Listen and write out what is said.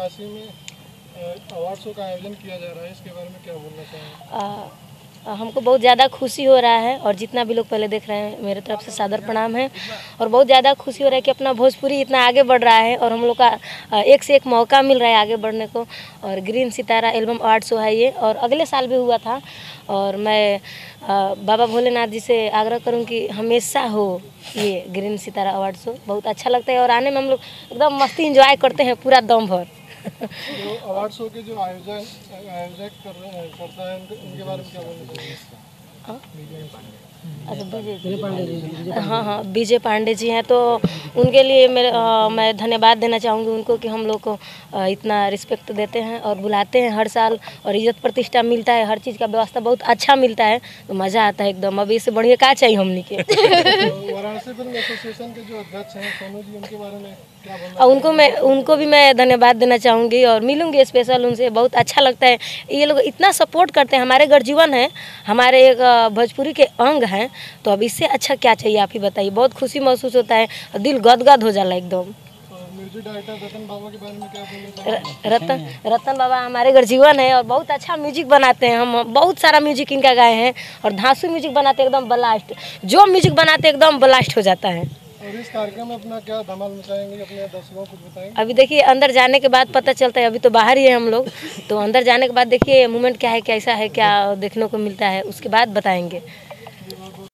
काशी में award show का आयोजन किया जा रहा है, इसके बारे में क्या बोलना चाहेंगे? हमको बहुत ज़्यादा खुशी हो रहा है और जितना भी लोग पहले देख रहे हैं मेरे तरफ से सादर प्रणाम है। और बहुत ज़्यादा खुशी हो रहा है कि अपना भोजपुरी इतना आगे बढ़ रहा है और हम लोग का एक से एक मौका मिल रहा है आगे बढ़ने को। और ग्रीन सितारा एल्बम अवार्ड शो है ये, और अगले साल भी हुआ था। और मैं बाबा भोलेनाथ जी से आग्रह करूं कि हमेशा हो ये ग्रीन सितारा अवार्ड शो। बहुत अच्छा लगता है और आने में हम लोग एकदम मस्ती इंजॉय करते हैं पूरा दम भर। जो अवार्ड शो के जो आयोजक करता है उनके बारे में क्या बोलना चाहिए? अच्छा, हाँ, विजय पांडे जी हैं, तो उनके लिए मैं धन्यवाद देना चाहूँगी उनको कि हम लोग को इतना रिस्पेक्ट देते हैं और बुलाते हैं हर साल, और इज्जत प्रतिष्ठा मिलता है, हर चीज़ का व्यवस्था बहुत अच्छा मिलता है, तो मज़ा आता है एकदम। अब इससे बढ़िया क्या चाहिए हमने के। वाराणसी फिल्म एसोसिएशन के जो अध्यक्ष हैं सोनू जी, उनके बारे में क्या बोलना? उनको भी मैं धन्यवाद देना चाहूँगी और मिलूँगी स्पेशल उनसे। बहुत अच्छा लगता है, ये लोग इतना सपोर्ट करते हैं, हमारे गर्जीवन है, हमारे एक भोजपुरी के अंग हैं, तो अब इससे अच्छा क्या चाहिए आप ही बताइए। बहुत खुशी महसूस होता है, दिल गदगद हो जाला एकदम। म्यूजिक डायरेक्टर रतन बाबा के बारे में क्या बोलना चाहिए? रतन बाबा हमारे गर्जीवन है और बहुत अच्छा म्यूजिक बनाते हैं। हम बहुत सारा म्यूजिक इनका गाए हैं और धांसू म्यूजिक बनाते हैं एकदम ब्लास्ट, जो म्यूजिक बनाते हैं एकदम ब्लास्ट हो जाता है। और इस कार्यक्रम में अपना क्या धमाल मचाएंगे, अपने दर्शकों को बताएंगे? अभी देखिए अंदर जाने के बाद पता चलता है, अभी तो बाहर ही है हम लोग, तो अंदर जाने के बाद देखिए मूवमेंट क्या है, कैसा है, क्या देखने को मिलता है, उसके बाद बताएंगे।